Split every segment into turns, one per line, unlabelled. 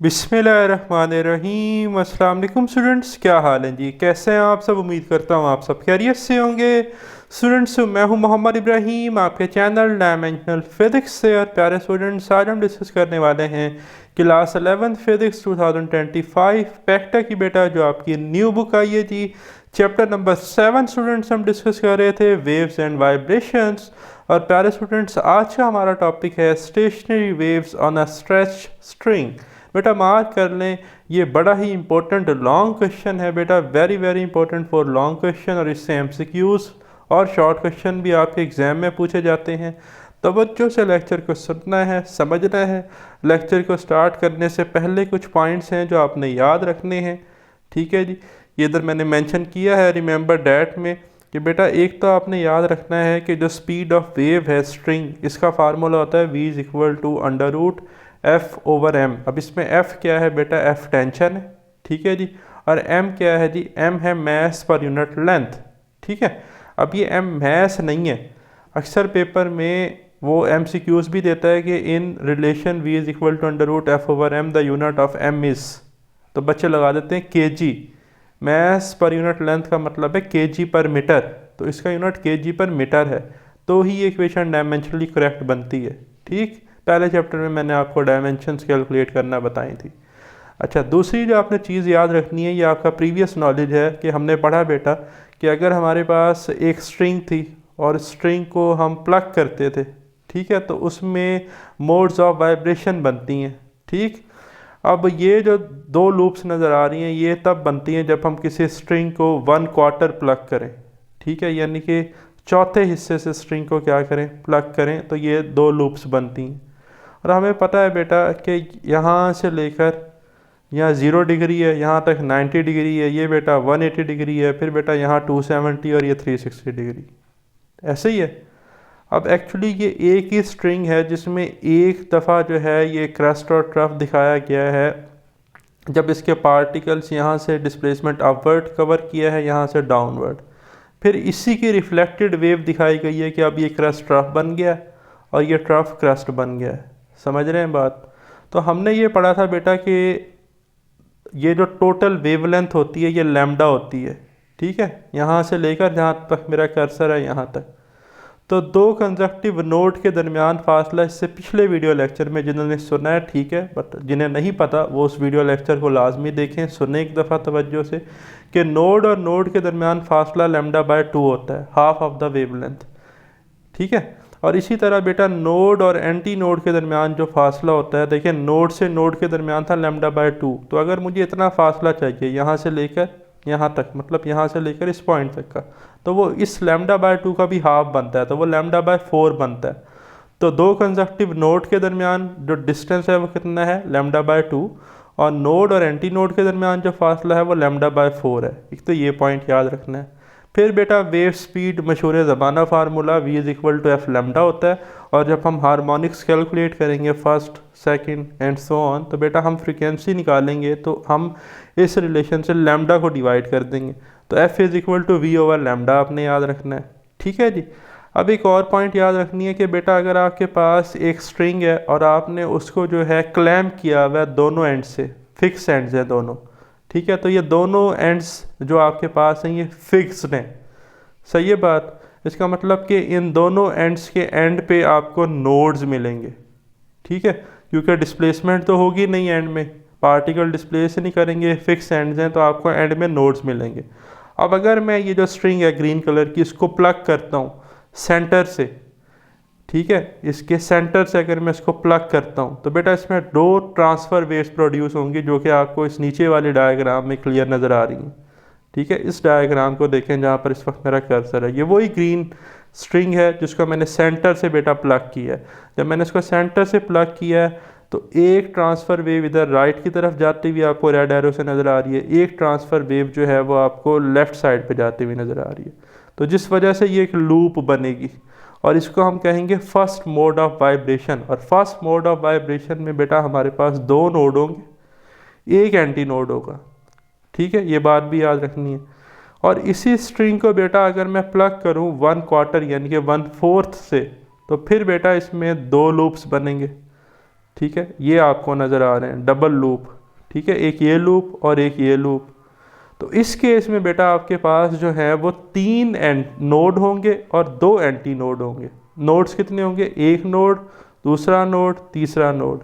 बिस्मिल्लाहिर्रहमानिर्रहीम। अस्सलाम वालेकुम स्टूडेंट्स, क्या हाल है जी? कैसे हैं आप सब? उम्मीद करता हूँ आप सब खैरियत से होंगे। स्टूडेंट्स, मैं हूँ मोहम्मद इब्राहिम, आपके चैनल डायमेंशनल फिज़िक्स से। और प्यारे स्टूडेंट्स, आज हम डिस्कस करने वाले हैं क्लास 11 फिज़िक्स 2025 पैक्टा की बेटा जो आपकी न्यू बुक आई है जी। चैप्टर नंबर 7 स्टूडेंट्स हम डिस्कस कर रहे थे वेव्स एंड वाइब्रेशंस। और प्यारे स्टूडेंट्स, आज का हमारा टॉपिक है stationary waves on a stretch string. बेटा मार्क कर लें, ये बड़ा ही इंपॉर्टेंट लॉन्ग क्वेश्चन है बेटा, very very important for long question. और इससे एमसीक्यूज और शॉर्ट क्वेश्चन भी आपके एग्जाम में पूछे जाते हैं। तवज्जो से लेक्चर को सुनना है, समझना है। लेक्चर को स्टार्ट करने से पहले कुछ पॉइंट्स हैं जो आपने याद रखने हैं, ठीक है जी। ये इधर मैंने मेंशन किया है रिमेंबर डैट में कि बेटा एक तो आपने याद रखना है कि जो स्पीड ऑफ वेव है स्ट्रिंग, इसका फार्मूला होता है v is equal to under root F over M. अब इसमें एफ क्या है बेटा? एफ टेंशन है, ठीक है जी। और एम क्या है जी? एम है मैस पर यूनिट लेंथ, ठीक है। अब ये एम मैस नहीं है, अक्सर पेपर में वो एम सी क्यूज भी देता है कि in relation v is equal to under root F over M the unit of M is, तो बच्चे लगा देते हैं के जी। मैस पर यूनिट लेंथ का मतलब है के जी पर मीटर, तो इसका यूनिट के जी पर मीटर है, तो ही ये इक्वेशन डायमेंशनली करेक्ट बनती है, ठीक। पहले चैप्टर में मैंने आपको डायमेंशंस कैलकुलेट करना बताई थी। अच्छा, दूसरी जो आपने चीज़ याद रखनी है, ये आपका प्रीवियस नॉलेज है कि हमने पढ़ा बेटा कि अगर हमारे पास एक स्ट्रिंग थी और स्ट्रिंग को हम प्लग करते थे, ठीक है, तो उसमें मोड्स ऑफ वाइब्रेशन बनती हैं, ठीक। अब ये जो दो लूप्स नज़र आ रही हैं ये तब बनती हैं जब हम किसी स्ट्रिंग को 1/4 प्लग करें, ठीक है, यानी कि चौथे हिस्से से स्ट्रिंग को क्या करें? प्लग करें, तो ये दो लूप्स बनती हैं। और हमें पता है बेटा कि यहाँ से लेकर यहाँ 0 डिग्री है, यहाँ तक 90 डिग्री है, ये बेटा 180 डिग्री है, फिर बेटा यहाँ 270 और ये 360 डिग्री, ऐसे ही है। अब एक्चुअली ये एक ही स्ट्रिंग है जिसमें एक दफ़ा जो है ये क्रस्ट और ट्रफ दिखाया गया है जब इसके पार्टिकल्स यहाँ से डिस्प्लेसमेंट अपवर्ड कवर किया है, यहाँ से डाउनवर्ड। फिर इसी की रिफ्लेक्टेड वेव दिखाई गई है कि अब ये क्रस्ट ट्रफ बन गया और ये ट्रफ क्रस्ट बन गया है। समझ रहे हैं बात? तो हमने ये पढ़ा था बेटा कि ये जो टोटल वेवलेंथ होती है ये लैम्डा होती है, ठीक है, यहाँ से लेकर जहाँ तक मेरा कर्सर है यहाँ तक। तो दो कंजक्टिव नोड के दरमियान फासला, इससे पिछले वीडियो लेक्चर में जिन्होंने सुना है ठीक है, बट जिन्हें नहीं पता वो उस वीडियो लेक्चर को लाजमी देखें, सुने एक दफ़ा तवज्जो से, कि नोड और नोड के दरमियान फासला λ/2 होता है, हाफ ऑफ द वेवलेंथ, ठीक है। और इसी तरह बेटा नोड और एंटी नोड के दरमियान जो फासला होता है, देखिए नोड से नोड के दरमियान था λ/2, तो अगर मुझे इतना फासला चाहिए यहाँ से लेकर यहाँ तक, मतलब यहाँ से लेकर इस पॉइंट तक का, तो वो इस λ/2 का भी हाफ बनता है, तो वो λ/4 बनता है। तो दो कंजक्टिव नोड के दरमियान जो डिस्टेंस है वो कितना है? λ/2। और नोड और एंटी नोड के दरमियान जो फासला है वो λ/4 है। एक तो ये पॉइंट याद रखना है। फिर बेटा वेव स्पीड मशहूर ज़माना formula v is equal to F lambda होता है। और जब हम हारमोनिक्स कैलकुलेट करेंगे first second and so on, तो बेटा हम फ्रीक्वेंसी निकालेंगे तो हम इस रिलेशन से लैम्डा को डिवाइड कर देंगे, तो f is equal to v over lambda आपने याद रखना है, ठीक है जी। अब एक और पॉइंट याद रखनी है कि बेटा अगर आपके पास एक स्ट्रिंग है और आपने उसको जो है क्लैम्प किया हुआ है दोनों एंड से, फिक्स एंड्स हैं दोनों, ठीक है, तो ये दोनों एंड्स जो आपके पास हैं ये फिक्स्ड हैं, सही है बात। इसका मतलब कि इन दोनों एंड्स के एंड पे आपको नोड्स मिलेंगे, ठीक है, क्योंकि डिस्प्लेसमेंट तो होगी नहीं एंड में, पार्टिकल डिस्प्लेस नहीं करेंगे, फिक्स एंड्स हैं, तो आपको एंड में नोड्स मिलेंगे। अब अगर मैं ये जो स्ट्रिंग है ग्रीन कलर की इसको प्लग करता हूँ सेंटर से, ठीक है, इसके सेंटर से अगर मैं इसको प्लग करता हूँ तो बेटा इसमें दो ट्रांसफ़र वेव्स प्रोड्यूस होंगी जो कि आपको इस नीचे वाले डायग्राम में क्लियर नज़र आ रही हैं, ठीक है। इस डायग्राम को देखें जहाँ पर इस वक्त मेरा कर्सर है, ये वही ग्रीन स्ट्रिंग है जिसको मैंने सेंटर से बेटा प्लग किया है। जब मैंने इसको सेंटर से प्लग किया है तो एक ट्रांसफ़र वेव इधर राइट की तरफ जाती हुई आपको रेड एरो से नज़र आ रही है, एक ट्रांसफ़र वेव जो है वो आपको लेफ़्ट साइड पे जाती हुई नज़र आ रही है, तो जिस वजह से ये एक लूप बनेगी और इसको हम कहेंगे फर्स्ट मोड ऑफ वाइब्रेशन। और फर्स्ट मोड ऑफ वाइब्रेशन में बेटा हमारे पास दो नोड होंगे, एक एंटी नोड होगा, ठीक है, ये बात भी याद रखनी है। और इसी स्ट्रिंग को बेटा अगर मैं प्लग करूं 1/4 यानी कि 1/4 से, तो फिर बेटा इसमें दो लूप्स बनेंगे, ठीक है, ये आपको नज़र आ रहे हैं डबल लूप, ठीक है, एक ये लूप और एक ये लूप। तो इस केस में बेटा आपके पास जो है वो 3 नोड होंगे और 2 एंटी नोड होंगे। नोड्स कितने होंगे? एक नोड, दूसरा नोड, तीसरा नोड।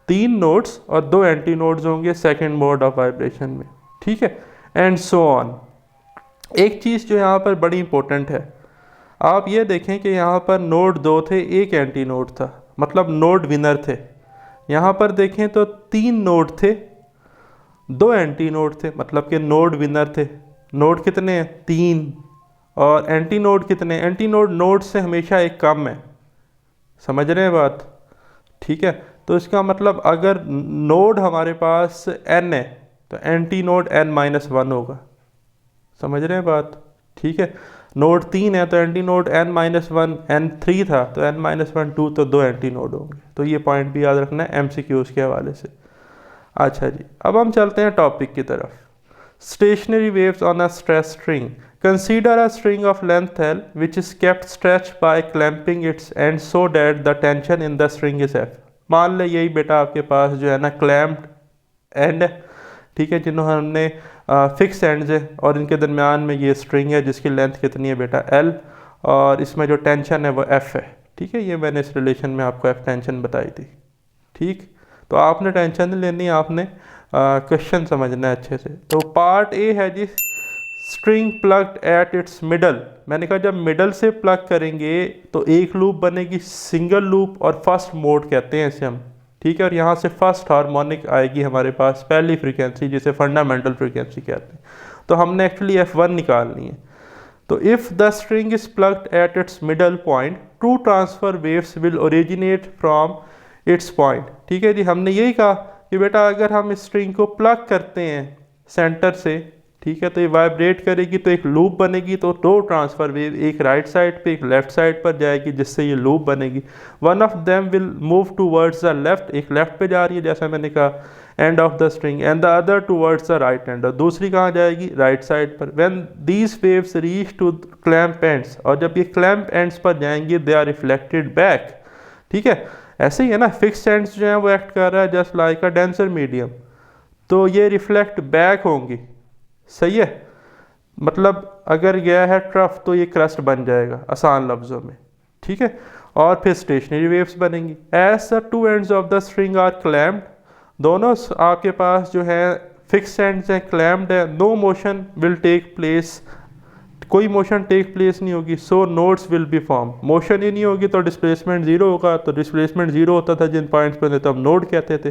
3 नोड्स और 2 एंटी नोड्स होंगे सेकेंड मोड ऑफ वाइब्रेशन में, ठीक है, एंड सो ऑन। एक चीज़ जो यहाँ पर बड़ी इंपॉर्टेंट है, आप ये देखें कि यहाँ पर नोड 2 थे, एक एंटी नोड था, मतलब नोड विनर थे। यहाँ पर देखें तो 3 नोड थे, 2 एंटी नोड थे, मतलब कि नोड विनर थे। नोड कितने हैं? 3। और एंटी नोड कितने? एंटी नोड नोड से हमेशा एक कम है, समझ रहे हैं बात? ठीक है, तो इसका मतलब अगर नोड हमारे पास n है तो एंटी नोड n-1 होगा, समझ रहे हैं बात? ठीक है, नोड 3 है तो एंटी नोड n-1, n3 था तो n-1 2, तो 2 एंटी नोड होंगे। तो ये पॉइंट भी याद रखना है MCQs के हवाले से। अच्छा जी, अब हम चलते हैं टॉपिक की तरफ। Stationery waves on a stretch string. Consider a string of length L which is kept stretched by clamping its end so that the tension in the string is F। मान ले यही बेटा आपके पास जो है ना क्लैम्प्ड एंड है, ठीक है, जिन्होंने हमने फिक्स एंड्स है और इनके दरमियान में ये स्ट्रिंग है जिसकी लेंथ कितनी है बेटा L, और इसमें जो टेंशन है वो F है, ठीक है। ये मैंने इस रिलेशन में आपको F टेंशन बताई थी, ठीक। तो आपने टेंशन नहीं लेनी, आपने क्वेश्चन समझना है अच्छे से। तो पार्ट ए है जी, string plucked at its middle. मैंने कहा जब मिडल से प्लग करेंगे तो एक लूप बनेगी, सिंगल लूप, और फर्स्ट मोड कहते हैं इसे हम, ठीक है। और यहाँ से फर्स्ट हार्मोनिक आएगी हमारे पास, पहली फ्रीक्वेंसी जिसे फंडामेंटल फ्रीक्वेंसी कहते हैं। तो हमने एक्चुअली F1 निकालनी है। तो if the string is plugged at its middle point, two transverse waves will originate from its point, ठीक है जी। हमने यही कहा कि बेटा अगर हम इस स्ट्रिंग को प्लग करते हैं सेंटर से, ठीक है, तो ये वाइब्रेट करेगी तो एक लूप बनेगी, तो 2 ट्रांसफर वेव, एक राइट साइड पे एक लेफ्ट साइड पर जाएगी जिससे ये लूप बनेगी। One of them will move towards the left, एक लेफ्ट पे जा रही है जैसा मैंने कहा, end of the string, and the other towards the right end, और दूसरी कहाँ जाएगी? राइट साइड पर। When these waves reach to clamp ends, और जब ये क्लैम्प एंड्स पर जाएंगे दे आर रिफ्लेक्टेड बैक, ठीक है। ऐसे ही है ना, फिक्स एंड्स जो है वो एक्ट कर रहा है जस्ट लाइक अ डेंसर मीडियम, तो ये रिफ्लेक्ट बैक होंगी, सही है। मतलब अगर गया है ट्रफ तो ये क्रस्ट बन जाएगा आसान लफ्ज़ों में, ठीक है। और फिर स्टेशनरी वेव्स बनेंगी। As the 2 ends of the string are clamped, दोनों आपके पास जो है फिक्स एंड्स हैं, क्लैम्प्ड है, no motion will take place, कोई मोशन टेक प्लेस नहीं होगी। So nodes will be form, motion ही नहीं होगी तो डिस्प्लेसमेंट जीरो होगा, तो डिस्प्लेसमेंट जीरो होता था जिन पॉइंट्स पे, तो हम नोड कहते थे।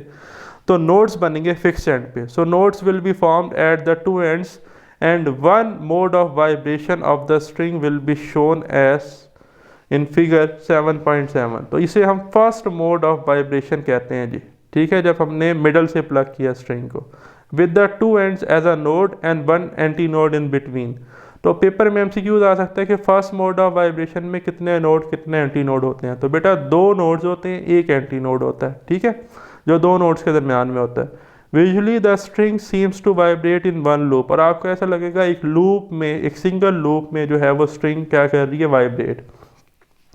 तो नोड्स बनेंगे फिक्स एंड पे। So nodes will be formed at the 2 ends and one mode of vibration of the string will be shown as in figure 7.7। तो इसे हम फर्स्ट मोड ऑफ वाइब्रेशन कहते हैं जी, ठीक है, जब हमने मिडल से प्लग किया स्ट्रिंग को, with the 2 ends as a node and 1 antinode in between. तो पेपर में MCQ आ सकता है कि फर्स्ट मोड ऑफ वाइब्रेशन में कितने नोड कितने एंटी नोड होते हैं। तो बेटा 2 नोड्स होते हैं, एक एंटी नोड होता है, ठीक है, जो 2 नोड्स के दरमियान में होता है। Visually the string seems to vibrate in 1 loop, और आपको ऐसा लगेगा एक लूप में, एक सिंगल लूप में जो है वो स्ट्रिंग क्या कर रही है? Vibrate.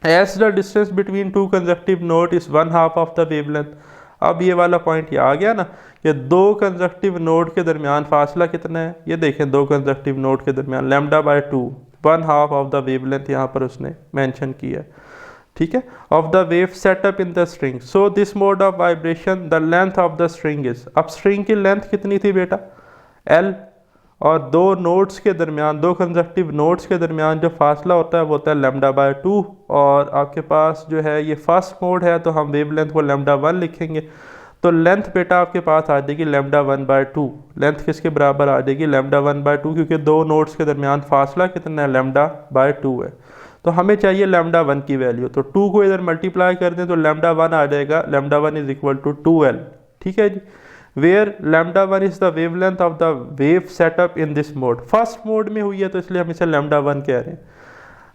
As the distance between 2 consecutive node is 1/2 of the wavelength. अब ये वाला पॉइंट ये आ गया ना कि 2 कंसेक्टिव नोड के दरमियान फासला कितना है? ये देखें, 2 कंसेक्टिव नोड के दरमियान λ/2, 1/2 ऑफ द वेवलेंथ यहाँ पर उसने मेंशन किया, ठीक है, of the wave set up in the string. So this mode of vibration the length of the string is, अब स्ट्रिंग की लेंथ कितनी थी बेटा? L, और 2 नोड्स के दरमियान, 2 कंसेक्टिव नोड्स के दरमियान जो फासला होता है वो होता है λ/2, और आपके पास जो है ये फर्स्ट मोड है तो हम वेव लेंथ को λ1 लिखेंगे। तो लेंथ बेटा आपके पास आ जाएगी λ1/2, लेंथ किसके बराबर आ जाएगी? λ1/2, क्योंकि 2 नोड्स के दरमियान फासला कितना है? λ/2 है। तो हमें चाहिए λ1 की वैल्यू, तो 2 को इधर मल्टीप्लाई कर दें तो λ1 आ जाएगा, λ1 इज इक्वल टू 2L, ठीक है जी। Where λ1 is the wavelength of the wave set up in this mode, first mode में हुई है तो इसलिए हम इसे λ1 कह रहे हैं।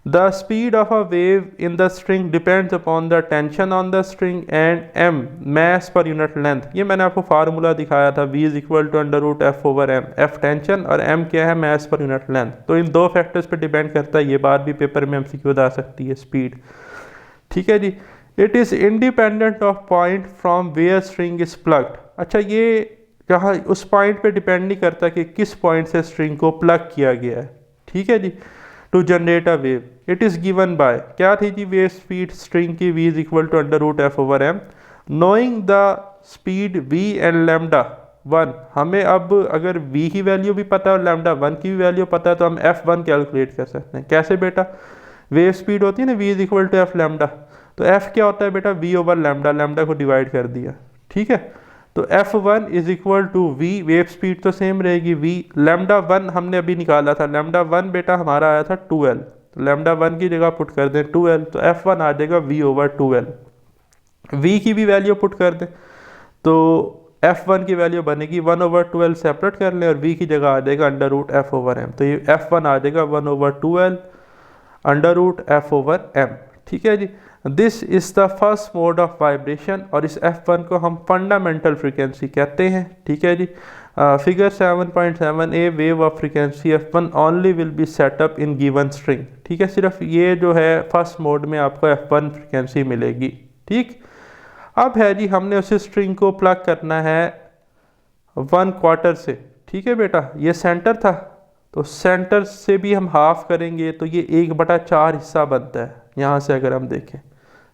The speed of a wave in the string depends upon the tension on the string and m मास पर यूनिट लेंथ। ये मैंने आपको फार्मूला दिखाया था, v is equal to √f/m, f tension और m क्या है? मास पर यूनिट लेंथ। तो इन 2 फैक्टर्स पे डिपेंड करता है, ये बात भी पेपर में MCQ आ सकती है, स्पीड, ठीक है जी। It is independent of point from where string is plucked. अच्छा, ये जहाँ उस पॉइंट पे डिपेंड नहीं करता कि किस पॉइंट से स्ट्रिंग को प्लग किया गया है, ठीक है जी, to generate a wave. It is given by, क्या थी जी, वेव स्पीड स्ट्रिंग की v is equal to √f/m। Knowing the speed v and lambda 1, हमें अब अगर v की वैल्यू भी पता है और लैम्डा 1 की भी वैल्यू पता है तो हम f1 कैलकुलेट कर सकते हैं। कैसे बेटा, वेव स्पीड होती है ना v is equal to f lambda, तो f क्या होता है बेटा, v/लैम्डा, लैम्डा को डिवाइड कर दिया, ठीक है। तो f1 is equal to v, wave speed तो सेम रहेगी v, लैम्डा 1 हमने अभी निकाला था, लैम्डा 1 बेटा हमारा आया था 2l, तो लैम्डा 1 की जगह पुट कर दें 2l, तो f1 आ जाएगा v/2l। v की भी वैल्यू पुट कर दें तो f1 की वैल्यू बनेगी 1/2l, सेपरेट कर लें और v की जगह आ जाएगा √f/m, तो ये f1 आ जाएगा 1/2l √f/m, ठीक है जी। This is the first mode of vibration, और इस f1 को हम फंडामेंटल फ्रीक्वेंसी कहते हैं, ठीक है जी। Figure 7.7a, wave of frequency f1 only will be set up in given string, ठीक है। सिर्फ ये जो है फर्स्ट मोड में आपको f1 फ्रीक्वेंसी मिलेगी, ठीक। अब है जी, हमने उस स्ट्रिंग को प्लग करना है 1/4 से, ठीक है बेटा, ये सेंटर था, तो सेंटर से भी हम हाफ करेंगे तो ये 1/4 हिस्सा बनता है यहाँ से अगर हम देखें,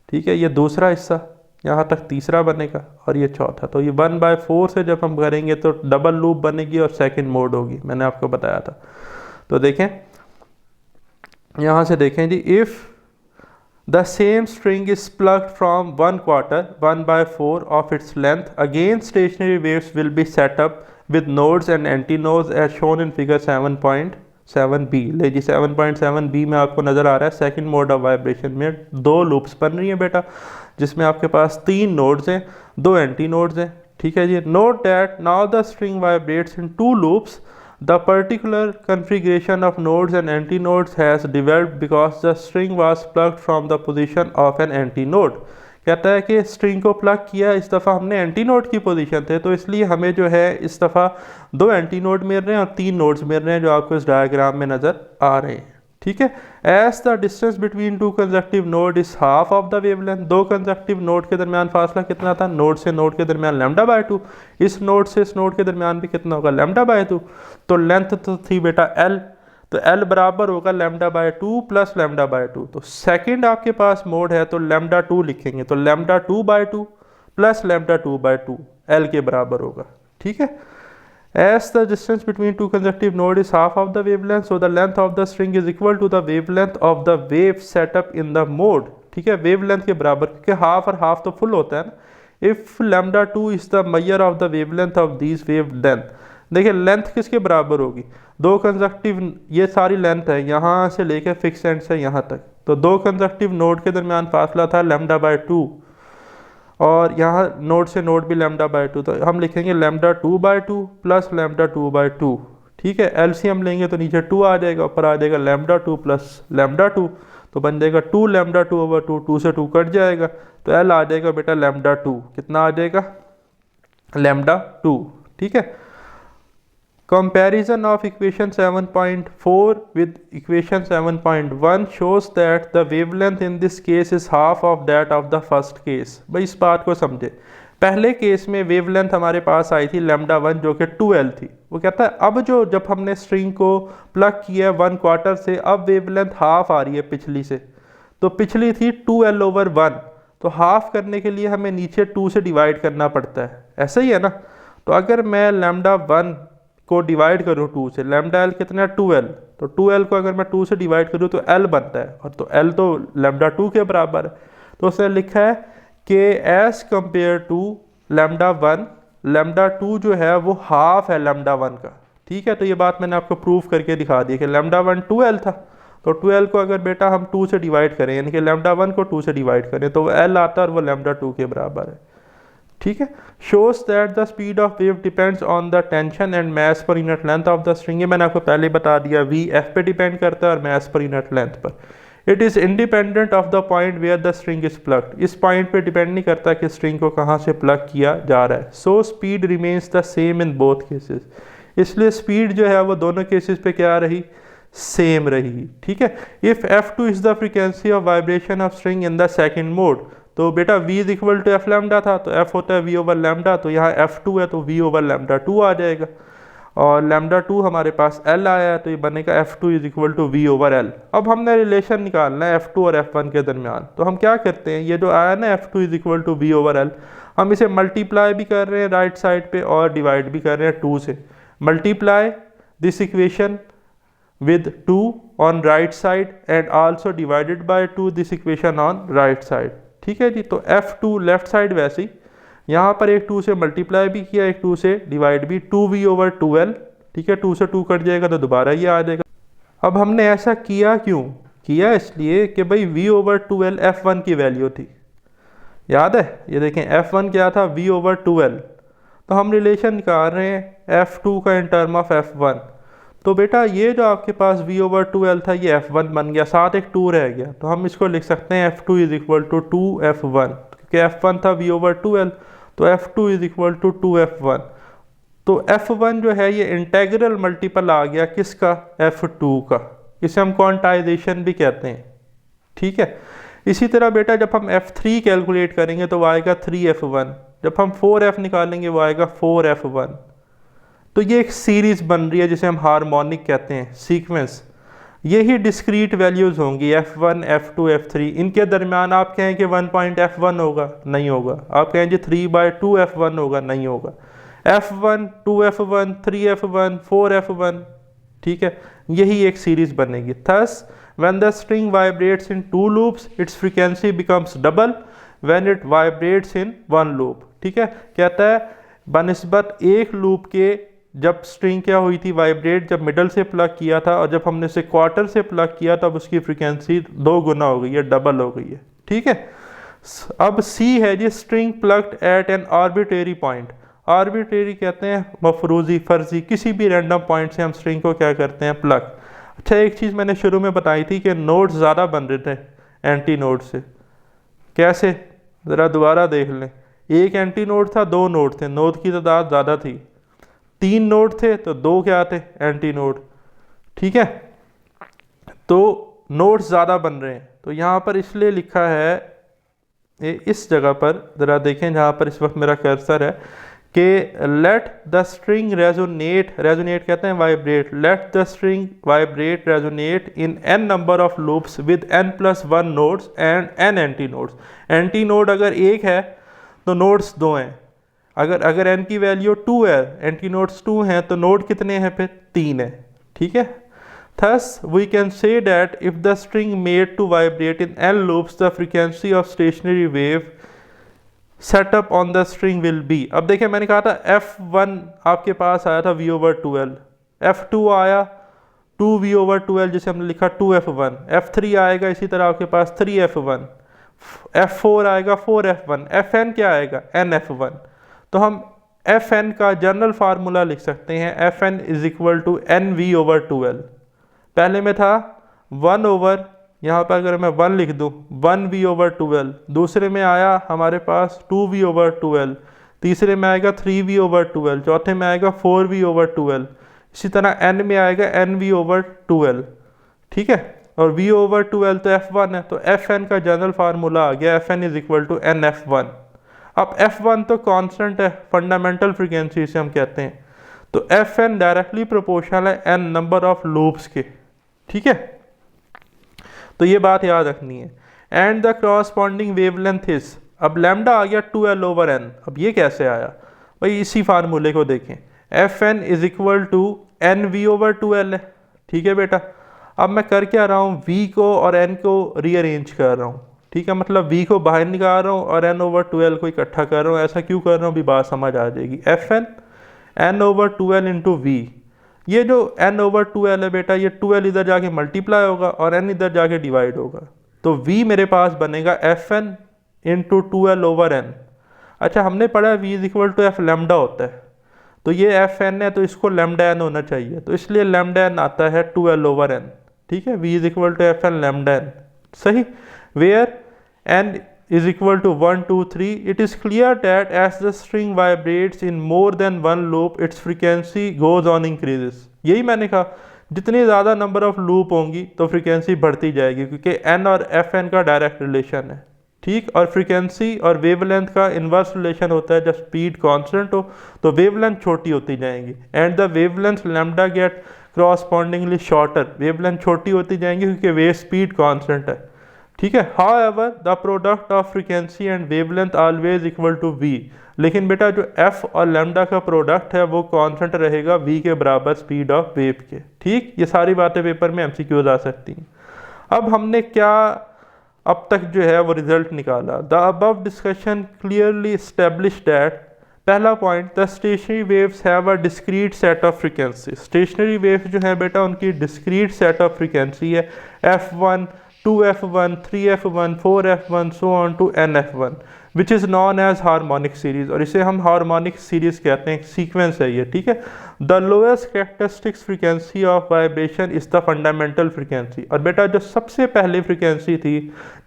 ठीक है। ये दूसरा हिस्सा, यहाँ तक तीसरा बनेगा और ये चौथा, तो ये 1/4 से जब हम करेंगे तो डबल लूप बनेगी और सेकंड मोड होगी, मैंने आपको बताया था। तो देखें, यहाँ से देखें जी, if the same string is plucked from 1/4 1/4 of its length, again stationary waves will be set up with nodes and antinodes as shown in figure 7.7b। ले जी 7.7b में आपको नज़र आ रहा है सेकंड मोड ऑफ वाइब्रेशन में दो लूप्स बन रही हैं बेटा, जिसमें आपके पास 3 नोड्स हैं, 2 एंटी नोड्स हैं, ठीक है जी। Note that now the string vibrates in 2 loops, the particular configuration of nodes and anti nodes has developed because the string was plucked from the position of an anti node. कहता है कि string को plug किया, इस दफ़ा हमने anti node की position थे, तो इसलिए हमें जो है इस दफ़ा 2 एंटी नोड मिल रहे हैं और 3 नोड्स मिल रहे हैं जो आपको इस डायग्राम में नज़र आ रहे हैं, ठीक है। As the distance between 2 consecutive node is half of the wavelength, 2 consecutive node के दरमियान फासला कितना था, नोड से नोड के दरमियान λ/2, इस नोड से इस नोड के दरमियान भी कितना होगा, λ/2। तो लेंथ तो थी बेटा l, तो L बराबर होगा λ/2 प्लस λ/2। तो सेकंड आपके पास मोड है तो λ2 लिखेंगे, तो λ2/2 प्लस λ2/2 L के बराबर होगा, ठीक है। As the distance between 2 consecutive nodes is half of the wavelength, so the length of the string is equal to the wavelength of the wave set up in the mode, ठीक है, wavelength के बराबर, क्योंकि half और half तो full होता है ना। If λ2 is the measure of the wavelength of these wavelength, देखिए लेंथ किसके बराबर होगी, 2 कंजक्टिव, ये सारी लेंथ है यहाँ से लेकर फिक्स एंड से यहाँ तक, तो 2 कंजक्टिव नोड के दरमियान फासला था λ/2 और यहाँ नोड से नोड भी λ/2, तो हम लिखेंगे λ2/2 प्लस λ2/2, ठीक है। एलसीएम लेंगे तो नीचे 2 आ जाएगा, ऊपर आ जाएगा λ2 प्लस λ2, तो बन जाएगा 2 λ2/2, 2 से 2 कट जाएगा, तो एल आ जाएगा बेटा λ2, कितना आ जाएगा λ2, ठीक है। Comparison of equation 7.4 with equation 7.1 shows that the wavelength in this case is half of that of the first case। भाई इस बात को समझे, पहले केस में वेवलेंथ हमारे पास आई थी λ1 जो कि 2l थी, वो कहता है अब जब हमने स्ट्रिंग को प्लग किया 1/4 से, अब वेवलेंथ हाफ आ रही है पिछली से, तो पिछली थी 2l/1, तो हाफ करने के लिए हमें नीचे 2 से डिवाइड करना पड़ता है, ऐसा ही है ना। तो अगर मैं λ1 को डिवाइड करूँ 2 से, λl कितना है 2l, तो 2l को अगर मैं 2 से डिवाइड करूँ तो l बनता है, और तो l तो λ2 के बराबर है, तो उसने लिखा है कि एज कंपेयर टू λ1, λ2 जो है वो हाफ है λ1 का, ठीक है। तो ये बात मैंने आपको प्रूफ करके दिखा दी कि λ1 2l था, तो 2l को अगर बेटा हम 2 से डिवाइड करें, यानी कि λ1 को 2 से डिवाइड करें तो l आता है और वो λ2 के बराबर है, ठीक है। Shows that the speed of wave depends on the tension and mass पर unit length of the string, मैंने आपको पहले बता दिया, v f पे डिपेंड करता है और मास पर यूनिट लेंथ पर। It is independent of the point where the string is plugged, इस पॉइंट पे डिपेंड नहीं करता कि स्ट्रिंग को कहाँ से प्लग किया जा रहा है। So speed remains the same in both cases, इसलिए स्पीड जो है वो दोनों केसेस पे क्या रही, सेम रही, ठीक है। If f2 is the frequency of vibration of string in the second mode, तो बेटा v is equal to F lambda था, तो f होता है v ओवर लैम्डा, तो यहाँ f2 है तो v ओवर लैम्डा 2 आ जाएगा, और लैम्डा 2 हमारे पास l आया है, तो ये बनेगा f2 is equal to v over l। अब हमने रिलेशन निकालना है f2 और f1 के दरमियान, तो हम क्या करते हैं, ये जो आया ना f2 is equal to v over l, हम इसे मल्टीप्लाई भी कर रहे हैं राइट साइड पे और डिवाइड भी कर रहे हैं 2 से। Multiply this equation with 2 on right side and also divided by 2 this equation on right side। ठीक है जी, तो f2 लेफ्ट साइड वैसे ही, यहाँ पर एक 2 से मल्टीप्लाई भी किया, एक 2 से डिवाइड भी, 2v ओवर 2l। ठीक है, 2 से 2 कट जाएगा तो दोबारा ये आ जाएगा। अब हमने ऐसा किया क्यों किया, इसलिए कि भाई v ओवर 2l f1 की वैल्यू थी, याद है, ये देखें f1 क्या था, v ओवर 2l, तो हम रिलेशन निकाल रहे हैं f2 का इन टर्म ऑफ f1। तो बेटा ये जो आपके पास v ओवर 2l था ये f1 बन गया, साथ एक 2 रह गया, तो हम इसको लिख सकते हैं f2 is equal to 2f1, क्योंकि f1 था v ओवर 2l, तो f2 is equal to 2f1। तो f1 जो है ये इंटेग्रल मल्टीपल आ गया किसका, f2 का, इसे हम क्वांटाइजेशन भी कहते हैं। ठीक है, इसी तरह बेटा जब हम f3 कैलकुलेट करेंगे तो वो आएगा 3f1, जब हम 4f निकालेंगे वो आएगा 4f1। तो ये एक सीरीज बन रही है जिसे हम हार्मोनिक कहते हैं, सीक्वेंस। यही डिस्क्रीट वैल्यूज़ होंगी f1, f2, f3, इनके दरमियान आप कहें कि 1.f1 होगा, नहीं होगा, आप कहें जी 3/2f1 होगा, नहीं होगा, f1 2f1 3f1 4f1। ठीक है, यही एक सीरीज बनेगी। Thus when the string vibrates in 2 loops it's frequency becomes double when it vibrates in 1 loop. ठीक है, कहता है बनिस्बत एक लूप के जब स्ट्रिंग क्या हुई थी, वाइब्रेट, जब मिडल से प्लग किया था और जब हमने इसे क्वार्टर से प्लग किया तब उसकी फ्रीक्वेंसी 2 गुना हो गई है, डबल हो गई है। ठीक है, अब सी है जी string plucked at an arbitrary point. Arbitrary कहते हैं मफरूजी, फर्जी, किसी भी रैंडम पॉइंट से हम स्ट्रिंग को क्या करते हैं, प्लग। अच्छा, एक चीज़ मैंने शुरू में बताई थी कि नोड्स ज़्यादा बन रहे थे एंटी नोड से, कैसे, ज़रा दोबारा देख लें। एक एंटी नोड था, 2 नोड थे, नोड की तादाद ज़्यादा थी, 3 नोड थे तो 2 क्या थे, एंटी नोड। ठीक है, तो नोड्स ज़्यादा बन रहे हैं, तो यहाँ पर इसलिए लिखा है इस जगह पर, ज़रा देखें जहाँ पर इस वक्त मेरा कर्सर है, कि let the string resonate, resonate कहते हैं vibrate, let the string vibrate resonate in n number of loops with n+1 nodes and n anti nodes. Anti node अगर एक है तो नोड्स 2 हैं, अगर n की वैल्यू 2 है, एंटी नोड्स 2 हैं, तो नोड कितने हैं, फिर 3 है। ठीक है, thus we can say that if the string made to vibrate in n loops the frequency of stationary wave set up on the string will be। अब देखिए मैंने कहा था f1 आपके पास आया था v ओवर 2l, f2 आया 2v over 2l जिसे हमने लिखा 2f1, f3 आएगा इसी तरह आपके पास 3f1, f4 आएगा 4f1, fn क्या आएगा, nf1। तो हम fn का जनरल फार्मूला लिख सकते हैं, fn is equal to nv over 2l। पहले में था 1 ओवर, यहाँ पर अगर मैं 1 लिख दूँ 1v ओवर 2l, दूसरे में आया हमारे पास 2v ओवर 2l, तीसरे में आएगा 3v ओवर 2l, चौथे में आएगा 4v ओवर 2l, इसी तरह n में आएगा nv ओवर 2l। ठीक है, और v ओवर 2l तो f1 है, तो fn का जनरल फार्मूला आ गया, fn is equal to nf1। अब f1 तो कांस्टेंट है, फंडामेंटल फ्रीक्वेंसी से हम कहते हैं, तो fn डायरेक्टली प्रोपोर्शनल है n नंबर ऑफ लूप्स के। ठीक है, तो ये बात याद रखनी है। And the corresponding wavelength is, अब लैम्डा आ गया 2l ओवर n, अब ये कैसे आया भाई, इसी फार्मूले को देखें, fn is equal to nv over 2l है। ठीक है बेटा, अब मैं कर क्या रहा हूँ, v को और n को रीअरेंज कर रहा हूँ। ठीक है, मतलब v को बाहर निकाल रहा हूँ और n ओवर 2l को इकट्ठा कर रहा हूँ। ऐसा क्यों कर रहा हूँ, भी बात समझ आ जाएगी। fn n over 2l into v, ये जो n ओवर 2l है बेटा, ये 2l इधर जाके मल्टीप्लाई होगा और n इधर जाके डिवाइड होगा, तो v मेरे पास बनेगा fn into 2l over n। अच्छा, हमने पढ़ा v is equal to f lambda होता है, तो ये fn है तो इसको लैम्डा n होना चाहिए, तो इसलिए लैम्डा n आता है 2l ओवर n। ठीक है, v is equal to fn lambda n, सही। Where n is equal to 1 2 3, it is clear that as the string vibrates in more than one loop its frequency goes on increases। यही मैंने कहा, जितनी ज़्यादा number of loop होंगी तो frequency बढ़ती जाएगी, क्योंकि n और fn का डायरेक्ट रिलेशन है। ठीक। और फ्रीक्वेंसी और वेवलेंथ का इन्वर्स रिलेशन होता है, जब स्पीड कांस्टेंट हो तो वेवलेंथ छोटी होती जाएंगी and the wavelength lambda get correspondingly shorter, wavelength छोटी होती जाएंगी क्योंकि वेव स्पीड कांस्टेंट है। ठीक है। However the product of frequency and wavelength always equal to v, लेकिन बेटा जो एफ और लैम्डा का प्रोडक्ट है वो कांस्टेंट रहेगा वी के बराबर स्पीड ऑफ वेव के। ठीक। ये सारी बातें पेपर में एमसीक्यूज आ सकती हैं। अब हमने क्या अब तक जो है वो रिजल्ट निकाला। The above discussion clearly establish that, पहला point, the stationary waves have a discrete set of frequency. Stationary waves जो है बेटा उनकी डिस्क्रीट सेट ऑफ फ्रीक्वेंसी है, f1, 2f1, 3f1, 4f1 so on to nf1, which is known as harmonic series, और इसे हम harmonic series कहते हैं, सीक्वेंस है ये। ठीक है। The lowest characteristics frequency of vibration is the fundamental frequency, और बेटा जो सबसे पहली फ्रीक्वेंसी थी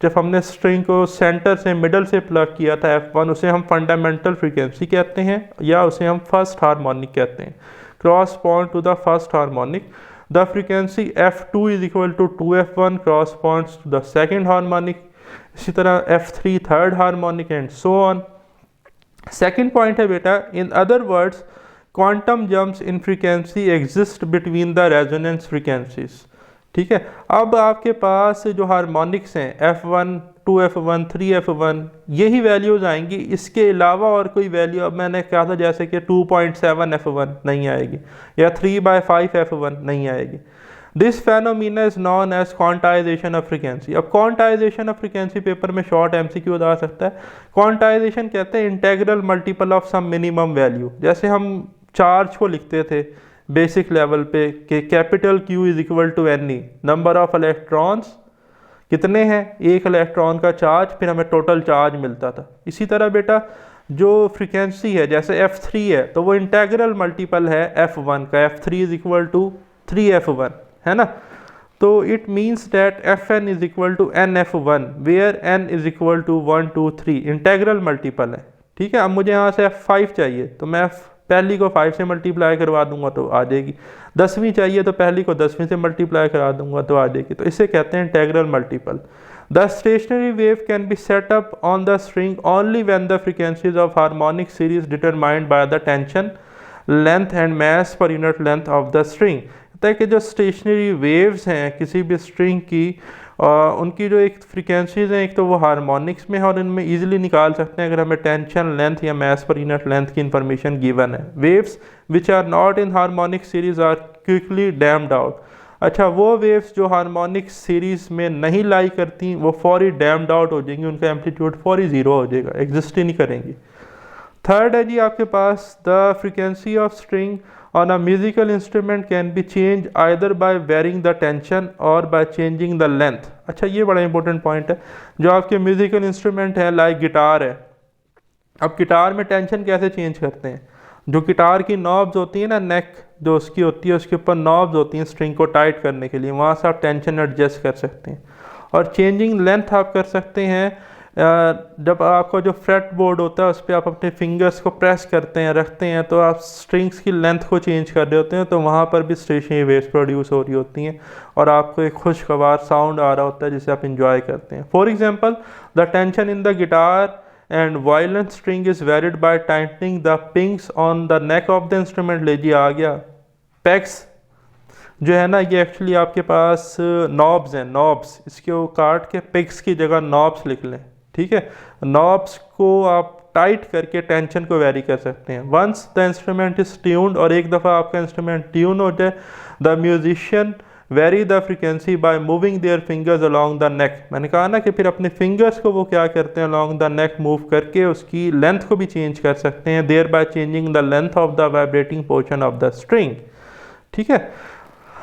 जब हमने स्ट्रिंग को सेंटर से मिडल से प्लग किया था f1, उसे हम फंडामेंटल फ्रीक्वेंसी कहते हैं या उसे हम फर्स्ट हार्मोनिक कहते हैं, correspond to the first harmonic. The frequency f2 is equal to 2f1 corresponds to the second harmonic, इसी तरह f3 third harmonic and so on। Second point है बेटा, in other words quantum jumps in frequency exist between the resonance frequencies। ठीक है। अब आपके पास जो हार्मोनिक्स हैं f1, 2f1, 3f1, यही वैल्यूज़ आएंगी, इसके अलावा और कोई वैल्यू, अब मैंने कहा था जैसे कि 2.7f1 नहीं आएगी या 3/5f1 नहीं आएगी। This phenomena is known as quantization of frequency. अब क्वांटाइजेशन ऑफ फ्रीक्वेंसी पेपर में शॉर्ट एमसीक्यू आ सकता है। क्वांटाइजेशन कहते हैं integral multiple of some minimum value. जैसे हम चार्ज को लिखते थे बेसिक लेवल पे कि capital Q is equal to NE, number of electrons कितने हैं, एक इलेक्ट्रॉन का चार्ज, फिर हमें टोटल चार्ज मिलता था। इसी तरह बेटा जो फ्रीक्वेंसी है जैसे f3 है तो वो इंटेग्रल मल्टीपल है f1 का, f3 is equal to 3f1, है ना। तो it means that fn is equal to nf1 where n is equal to 1 2 3, integral multiple है। ठीक है। अब मुझे यहाँ से f5 चाहिए तो मैं पहली को 5 से मल्टीप्लाई करवा दूंगा तो आ जाएगी, 10वीं चाहिए तो पहली को 10वीं से मल्टीप्लाई करा दूंगा तो आ जाएगी। तो इसे कहते हैं integral multiple. The stationary wave can be set up on the string only when the frequencies of harmonic series determined by the tension, length and mass पर unit length of the string. कहता है कि जो stationery waves हैं किसी भी string की, उनकी जो एक फ्रीक्वेंसीज हैं, एक तो वो हार्मोनिक्स में है और इनमें इजीली निकाल सकते हैं अगर हमें टेंशन, लेंथ या मास पर यूनिट लेंथ की इंफॉर्मेशन गिवन है। Waves which are not in harmonic series are quickly damped out. अच्छा, वो वेव्स जो हार्मोनिक सीरीज में नहीं लाई करती वो फौरी डैम्ड आउट हो जाएंगी, उनका एम्पलीट्यूड फौरी ज़ीरो हो जाएगा, एग्जिस्ट ही नहीं करेंगी। थर्ड है जी आपके पास, the frequency of string on a musical instrument can be changed either by varying the tension or by changing the length। अच्छा, ये बड़ा इंपॉर्टेंट पॉइंट है। जो आपके म्यूजिकल इंस्ट्रूमेंट है लाइक गिटार है, अब गिटार में टेंशन कैसे चेंज करते हैं, जो गिटार की नॉब्स होती है ना, नेक जो उसकी होती है उसके ऊपर नॉब्स होती हैं स्ट्रिंग को टाइट करने के लिए, वहाँ से आप टेंशन एडजस्ट कर सकते हैं। और चेंजिंग लेंथ आप कर सकते हैं जब आपका जो फ्रेट बोर्ड होता है उस पर आप अपने फिंगर्स को प्रेस करते हैं, रखते हैं, तो आप स्ट्रिंग्स की लेंथ को चेंज कर रहे होते हैं, तो वहाँ पर भी स्टेशनरी वेव्स प्रोड्यूस हो रही होती हैं और आपको एक खुशगवार साउंड आ रहा होता है जिसे आप इंजॉय करते हैं। For example, the tension in the guitar and violin string is varied by tightening the pegs on the neck of the instrument. ले जी आ गया, पेक्स जो है ना, ये एक्चुअली आपके पास नॉब्स हैं, नॉब्स, इसको काट के पिक्स की जगह नॉब्स लिख लें। ठीक है। नॉब्स को आप टाइट करके टेंशन को वेरी कर सकते हैं। Once the instrument is tuned, और एक दफ़ा आपका इंस्ट्रूमेंट ट्यून हो जाए, the musician vary the frequency by moving their fingers along the neck. मैंने कहा ना कि फिर अपने फिंगर्स को वो क्या करते हैं, अलॉन्ग द नेक मूव करके उसकी लेंथ को भी चेंज कर सकते हैं, thereby changing the length of the vibrating portion of the string. ठीक है।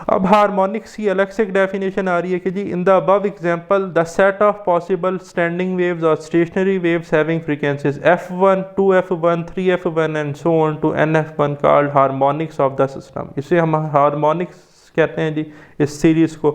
अब हार्मोनिक्स की अलग से एक डेफिनेशन आ रही है कि जी in the above example the set of possible standing waves और stationary waves having frequencies f1, 2f1, 3f1 and so on to nf1 called harmonics of the system. इसे हम हार्मोनिक्स कहते हैं जी इस सीरीज को।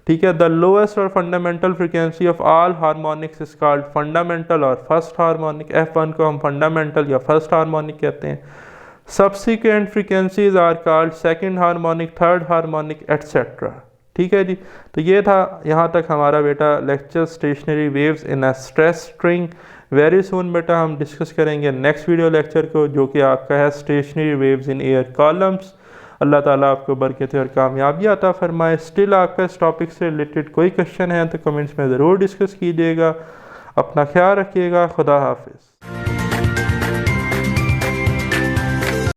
ठीक है। द लोएस्ट और fundamental frequency of all harmonics is called fundamental और फर्स्ट हार्मोनिक। f1 को हम फंडामेंटल या फर्स्ट हार्मोनिक कहते हैं। Subsequent frequencies are called second harmonic, third harmonic, etc। ठीक है जी। तो ये था यहाँ तक हमारा बेटा lecture stationery waves in a stress string. Very soon बेटा हम डिस्कस करेंगे नेक्स्ट वीडियो लेक्चर को, जो कि आपका है stationary waves in air columns. Allah ताला आपको बरकत और कामयाबी अता फरमाए। स्टिल आपका इस टॉपिक से रिलेटेड कोई क्वेश्चन है तो कमेंट्स में ज़रूर डिस्कस कीजिएगा। अपना ख्याल रखिएगा। खुदा हाफिज़।